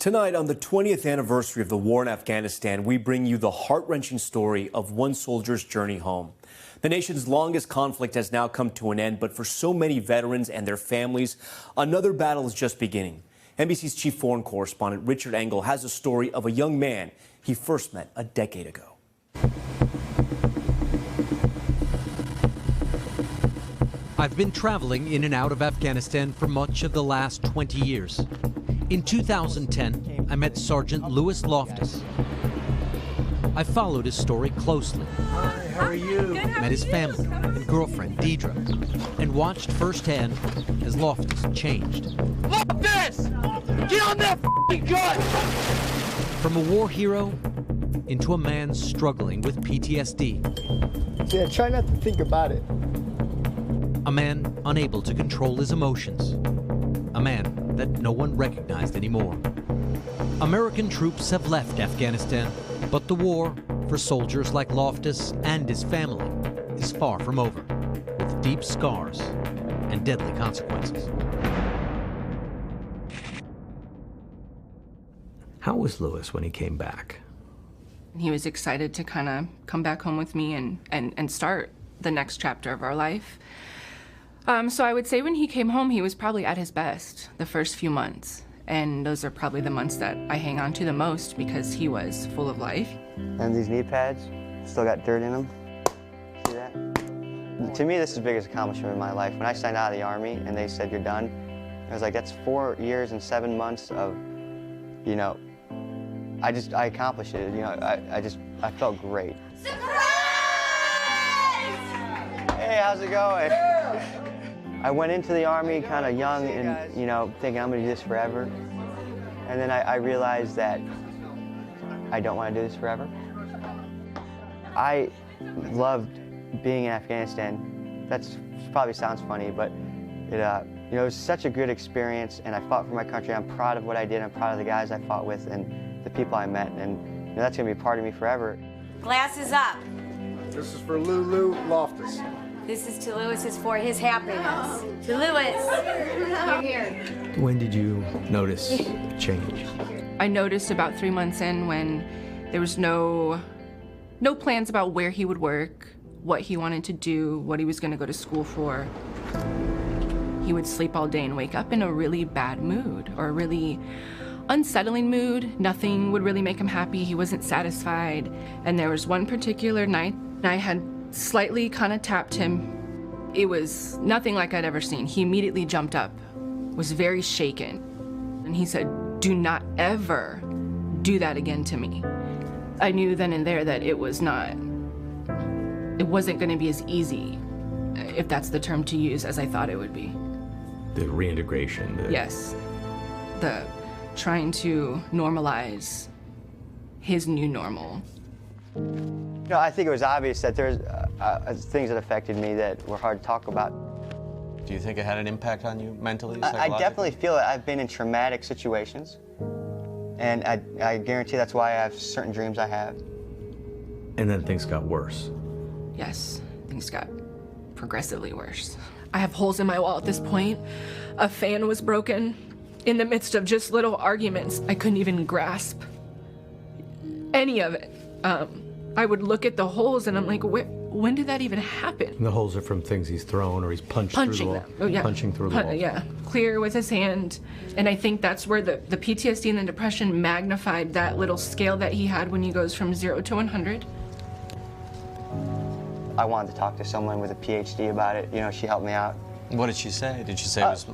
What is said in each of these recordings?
Tonight, on the 20th anniversary of the war in Afghanistan, we bring you the heart-wrenching story of one soldier's journey home. The nation's longest conflict has now come to an end, but for so many veterans and their families, another battle is just beginning. NBC's chief foreign correspondent Richard Engel has a story of a young man he first met a decade ago. I've been traveling in and out of Afghanistan for much of the last 20 years. In 2010, I met Sgt Louis Loftis. I followed his story closely. Hi, how are you? Met his family and girlfriend, Deidre, and watched firsthand as Loftis changed. Loftis! Get on that f***ing gun! From a war hero into a man struggling with PTSD. Yeah, try not to think about it. A man unable to control his emotions. A man that no one recognized anymore. American troops have left Afghanistan, but the war for soldiers like Loftis and his family is far from over, with deep scars and deadly consequences. How was Louis when he came back? He was excited to kind of come back home with me and start the next chapter of our life. So I would say when he came home, he was probably at his best the first few months. And those are probably the months that I hang on to the most because he was full of life. And these knee pads, still got dirt in them. See that? To me, this is the biggest accomplishment in my life. When I signed out of the Army and they said, you're done, I was like, that's 4 years and 7 months of, you know, I accomplished it. You know, I felt great. Surprise! Hey, how's it going? I went into the Army kind of young and, you know, thinking I'm going to do this forever. And then I realized that I don't want to do this forever. I loved being in Afghanistan. That probably sounds funny, but it was such a good experience, and I fought for my country. I'm proud of what I did. I'm proud of the guys I fought with and the people I met, and you know, that's going to be a part of me forever. Glasses up. This is for Lou Loftis. This is to Louis, is for his happiness. To Louis, you're here. When did you notice change? I noticed about 3 months in when there was no plans about where he would work, what he wanted to do, what he was going to go to school for. He would sleep all day and wake up in a really bad mood or a really unsettling mood. Nothing would really make him happy. He wasn't satisfied. And there was one particular night I had slightly kind of tapped him. It was nothing like I'd ever seen. He immediately jumped up, was very shaken. And he said, "Do not ever do that again to me." I knew then and there that it wasn't going to be as easy, if that's the term to use, as I thought it would be. The reintegration. Yes. The trying to normalize his new normal. You know, I think it was obvious that there's things that affected me that were hard to talk about. Do you think it had an impact on you mentally, I definitely feel it. I've been in traumatic situations, and I guarantee that's why I have certain dreams I have. And then things got worse. Yes, things got progressively worse. I have holes in my wall at this point. A fan was broken in the midst of just little arguments. I couldn't even grasp any of it. I would look at the holes and I'm like, when did that even happen? And the holes are from things he's thrown or he's punched through the wall. Them. Oh, yeah. Punching through the wall. Yeah, clear with his hand. And I think that's where the PTSD and the depression magnified that little scale that he had when he goes from 0 to 100. I wanted to talk to someone with a PhD about it. You know, she helped me out. What did she say? Did she say it was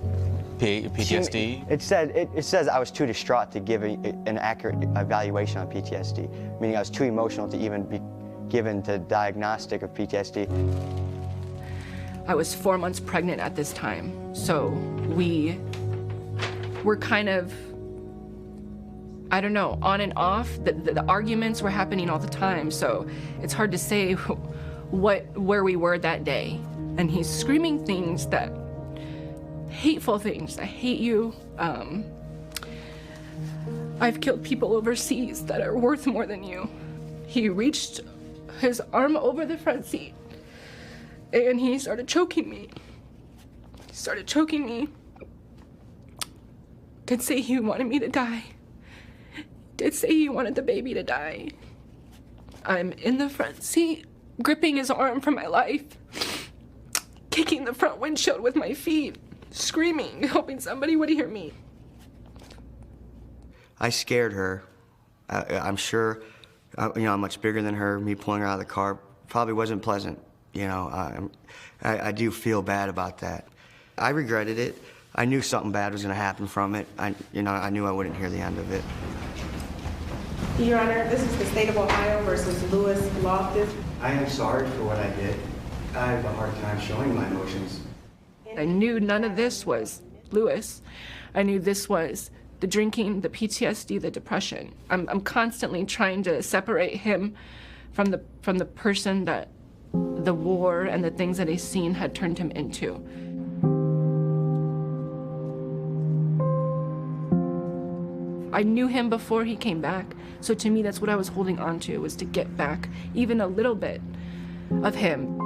PTSD? It says I was too distraught to give an accurate evaluation on PTSD, meaning I was too emotional to even be given the diagnostic of PTSD. I was 4 months pregnant at this time, so we were kind of, I don't know, on and off. The arguments were happening all the time, so it's hard to say where we were that day. And he's screaming things that, hateful things. I hate you. I've killed people overseas that are worth more than you. He reached his arm over the front seat and he started choking me. Could say he wanted me to die. did say he wanted the baby to die. I'm in the front seat, gripping his arm for my life, kicking the front windshield with my feet, screaming, hoping somebody would hear me. I scared her. I'm sure, you know, I'm much bigger than her. Me pulling her out of the car probably wasn't pleasant. You know, I do feel bad about that. I regretted it. I knew something bad was going to happen from it. I knew I wouldn't hear the end of it. Your Honor, this is the state of Ohio versus Louis Loftis. I am sorry for what I did. I have a hard time showing my emotions. I knew none of this was Louis. I knew this was the drinking, the PTSD, the depression. I'm constantly trying to separate him from the person that the war and the things that he's seen had turned him into. I knew him before he came back, so to me that's what I was holding on to, was to get back even a little bit of him.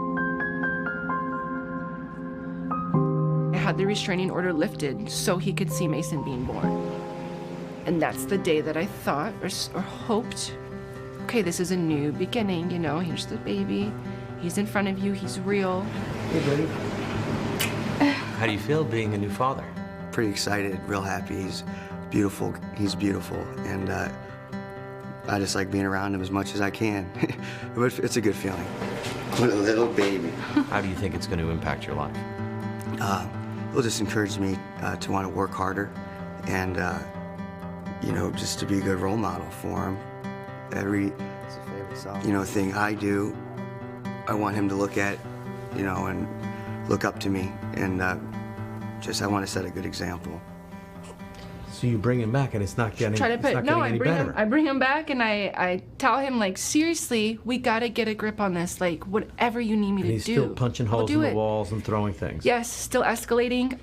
I had the restraining order lifted so he could see Mason being born. And that's the day that I thought or hoped, okay, this is a new beginning, you know, here's the baby, he's in front of you, he's real. Hey, buddy. How do you feel being a new father? Pretty excited, real happy. He's beautiful, and I just like being around him as much as I can. But it's a good feeling. What a little baby. How do you think it's going to impact your life? It'll just encourage me to want to work harder and, you know, just to be a good role model for him. Every, you know, thing I do, I want him to look at, you know, and look up to me, and I want to set a good example. So you bring him back, and it's not getting, I bring him back, and I tell him, like, seriously, we gotta get a grip on this. Like, whatever you need me to do. He's still punching holes in the walls and throwing things. Yes, still escalating.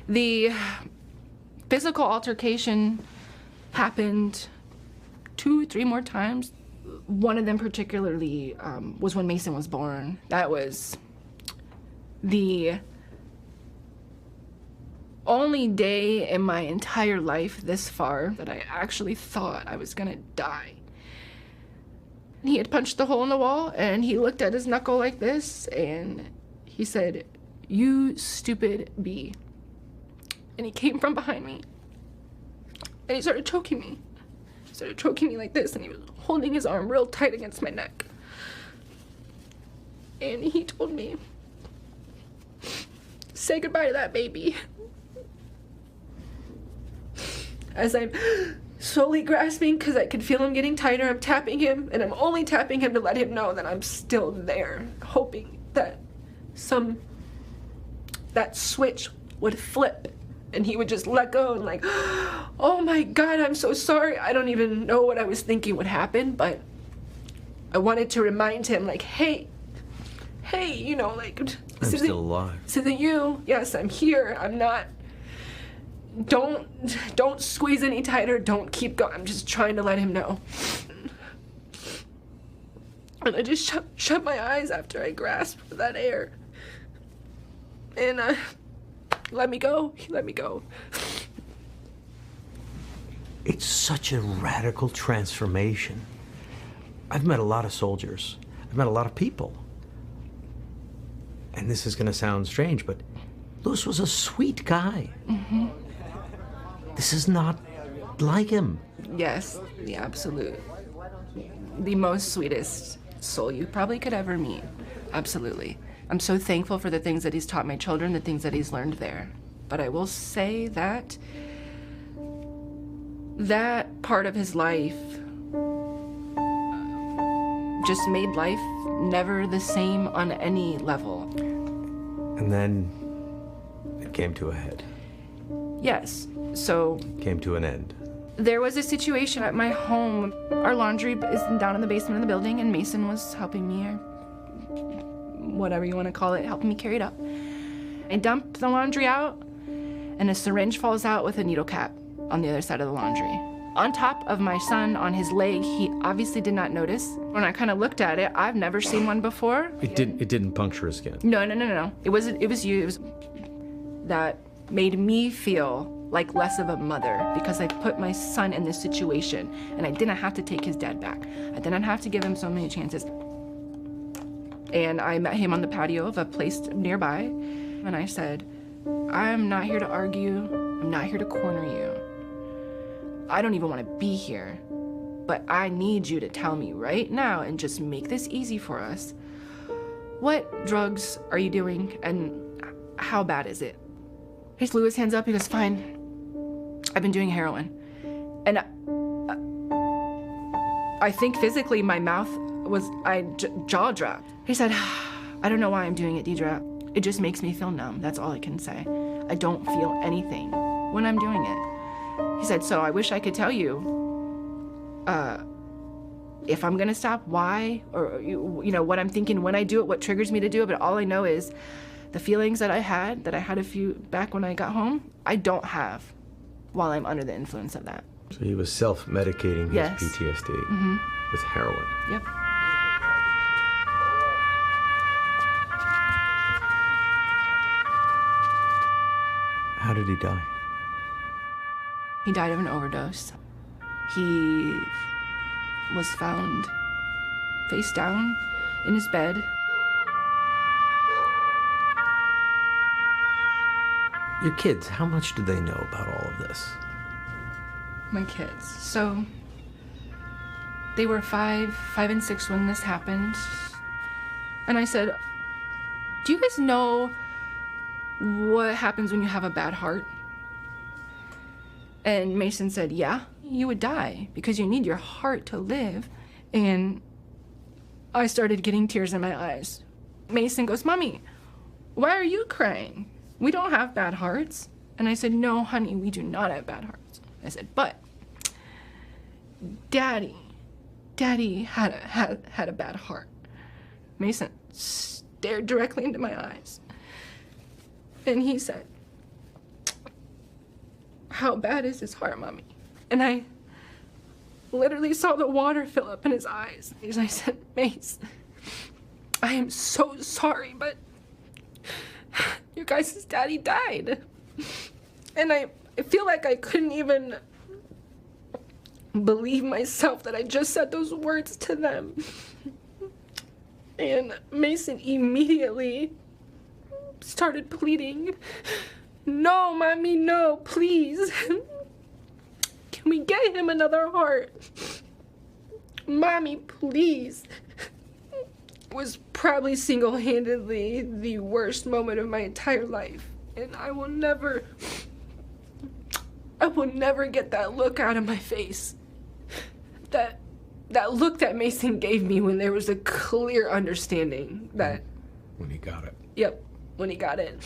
The physical altercation happened 2-3 more times. One of them particularly was when Mason was born. That was the only day in my entire life this far that I actually thought I was gonna die. He had punched the hole in the wall, and he looked at his knuckle like this, and he said, "You stupid bee." And he came from behind me, and he started choking me. He started choking me like this, and he was holding his arm real tight against my neck. And he told me, "Say goodbye to that baby." As I'm slowly grasping, because I could feel him getting tighter, I'm tapping him, and I'm only tapping him to let him know that I'm still there, hoping that that switch would flip, and he would just let go and like, "Oh my God, I'm so sorry." I don't even know what I was thinking would happen, but I wanted to remind him, like, hey, you know, like, I'm still alive. This isn't you. Yes, I'm here. I'm not. Don't squeeze any tighter. Don't keep going. I'm just trying to let him know. And I just shut my eyes after I grasped for that air. And let me go. He let me go. It's such a radical transformation. I've met a lot of soldiers. I've met a lot of people. And this is going to sound strange, but Louis was a sweet guy. Mm-hmm. This is not like him. Yes, the most sweetest soul you probably could ever meet. Absolutely. I'm so thankful for the things that he's taught my children, the things that he's learned there. But I will say that that part of his life just made life never the same on any level. And then it came to a head. Yes, so... Came to an end. There was a situation at my home. Our laundry is down in the basement of the building, and Mason was helping me, or whatever you want to call it, helping me carry it up. I dump the laundry out, and a syringe falls out with a needle cap on the other side of the laundry. On top of my son, on his leg, he obviously did not notice. When I kind of looked at it, I've never seen one before. It didn't puncture his skin. No. It was you. That made me feel like less of a mother because I put my son in this situation and I didn't have to take his dad back. I didn't have to give him so many chances. And I met him on the patio of a place nearby and I said, I'm not here to argue. I'm not here to corner you. I don't even want to be here, but I need you to tell me right now and just make this easy for us. What drugs are you doing and how bad is it? He threw his hands up, he goes, fine. I've been doing heroin. And I think physically my mouth was, jaw dropped. He said, I don't know why I'm doing it, Deidre. It just makes me feel numb, that's all I can say. I don't feel anything when I'm doing it. He said, so I wish I could tell you if I'm gonna stop, why, or you know, what I'm thinking when I do it, what triggers me to do it, but all I know is the feelings that I had a few back when I got home, I don't have while I'm under the influence of that. So he was self-medicating his PTSD with heroin. Yep. How did he die? He died of an overdose. He was found face down in his bed. Your kids, how much do they know about all of this? My kids. So they were 5 and 6 when this happened. And I said, do you guys know what happens when you have a bad heart? And Mason said, yeah, you would die because you need your heart to live. And I started getting tears in my eyes. Mason goes, Mommy, why are you crying? We don't have bad hearts. And I said, no, honey, we do not have bad hearts. I said, but Daddy had a bad heart. Mason stared directly into my eyes. And he said, how bad is his heart, Mommy? And I literally saw the water fill up in his eyes. And I said, Mace, I am so sorry, but your guys' daddy died. And I feel like I couldn't even believe myself that I just said those words to them. And Mason immediately started pleading, no, Mommy, no, please. Can we get him another heart? Mommy, please. It was probably single-handedly the worst moment of my entire life. And I will never get that look out of my face. That look that Mason gave me when there was a clear understanding that... When he got it. Yep, when he got it.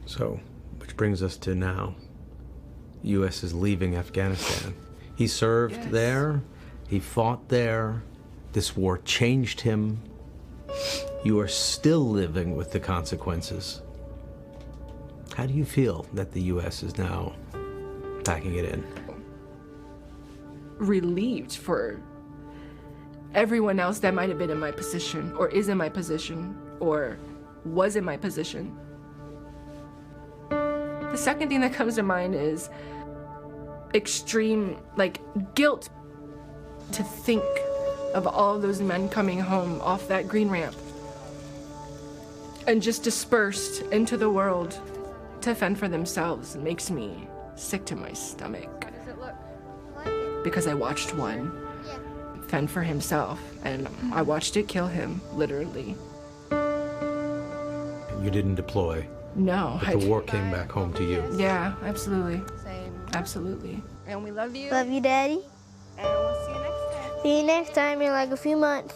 So, which brings us to now. The U.S. is leaving Afghanistan. He served there, he fought there, this war changed him. You are still living with the consequences. How do you feel that the U.S. is now packing it in? Relieved for everyone else that might have been in my position, or is in my position, or was in my position. The second thing that comes to mind is extreme, guilt to think of all of those men coming home off that green ramp and just dispersed into the world to fend for themselves. It makes me sick to my stomach. How does it look? Because I watched one fend for himself, and I watched it kill him, literally. You didn't deploy. No. But the war came back home to you. Yeah, absolutely. Same. Absolutely. And we love you. Love you, Daddy. And we'll see you next time. See you next time in like a few months.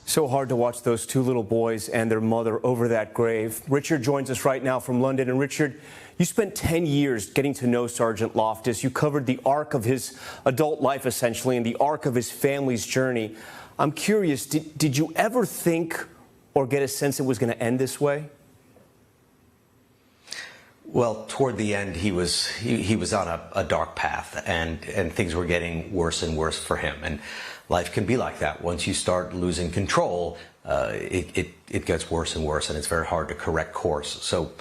So hard to watch those two little boys and their mother over that grave. Richard joins us right now from London. And Richard, you spent 10 years getting to know Sgt Loftis. You covered the arc of his adult life, essentially, and the arc of his family's journey. I'm curious, did you ever think or get a sense it was going to end this way? Well, toward the end, he was on a dark path, and things were getting worse and worse for him. And life can be like that. Once you start losing control, it gets worse and worse, and it's very hard to correct course. So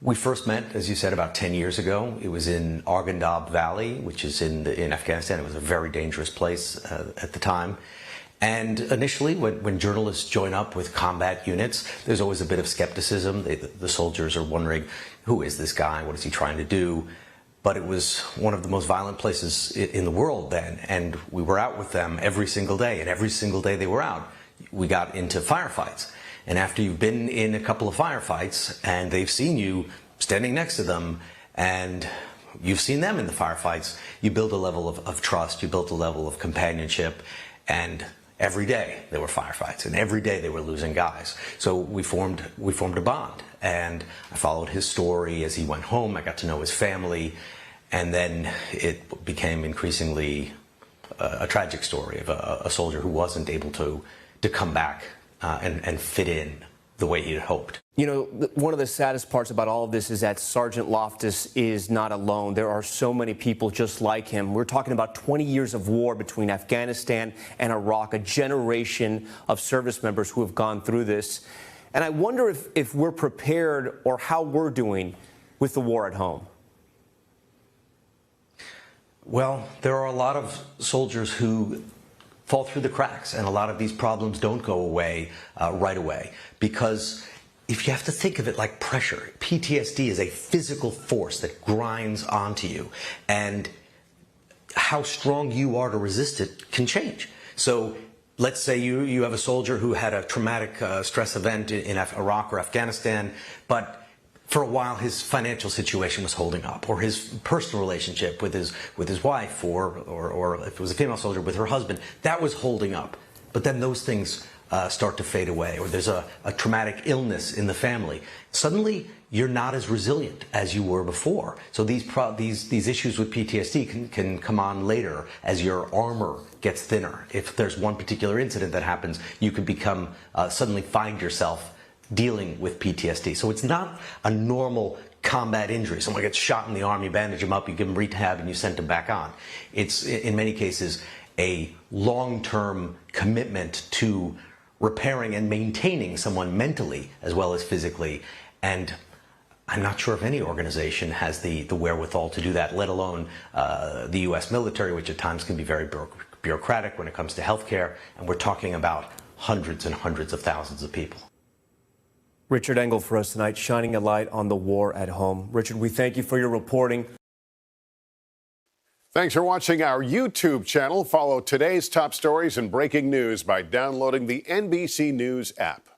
we first met, as you said, about 10 years ago. It was in Arghandab Valley, which is in Afghanistan. It was a very dangerous place at the time. And initially, when journalists join up with combat units, there's always a bit of skepticism. The soldiers are wondering, who is this guy? What is he trying to do? But it was one of the most violent places in the world then, and we were out with them every single day, and every single day they were out, we got into firefights. And after you've been in a couple of firefights, and they've seen you standing next to them, and you've seen them in the firefights, you build a level of trust, you build a level of companionship, and every day there were firefights, and every day they were losing guys. So we formed a bond, and I followed his story as he went home. I got to know his family, and then it became increasingly a tragic story of a soldier who wasn't able to come back and fit in the way he had hoped. You know, one of the saddest parts about all of this is that Sgt Loftis is not alone. There are so many people just like him. We're talking about 20 years of war between Afghanistan and Iraq, a generation of service members who have gone through this. And I wonder if we're prepared or how we're doing with the war at home. Well, there are a lot of soldiers who fall through the cracks, and a lot of these problems don't go away right away, because if you have to think of it like pressure, PTSD is a physical force that grinds onto you, and how strong you are to resist it can change. So let's say you have a soldier who had a traumatic stress event in Iraq or Afghanistan, but for a while his financial situation was holding up, or his personal relationship with his wife, or if it was a female soldier, with her husband, that was holding up. But then those things start to fade away, or there's a traumatic illness in the family. Suddenly you're not as resilient as you were before. So these issues with PTSD can come on later as your armor gets thinner. If there's one particular incident that happens, you could become suddenly find yourself dealing with PTSD. So it's not a normal combat injury. Someone gets shot in the arm, you bandage them up, you give them rehab, and you send them back on. It's, in many cases, a long-term commitment to repairing and maintaining someone mentally as well as physically. And I'm not sure if any organization has the wherewithal to do that, let alone the U.S. military, which at times can be very bureaucratic when it comes to healthcare. And we're talking about hundreds and hundreds of thousands of people. Richard Engel for us tonight, shining a light on the war at home. Richard, we thank you for your reporting. Thanks for watching our YouTube channel. Follow today's top stories and breaking news by downloading the NBC News app.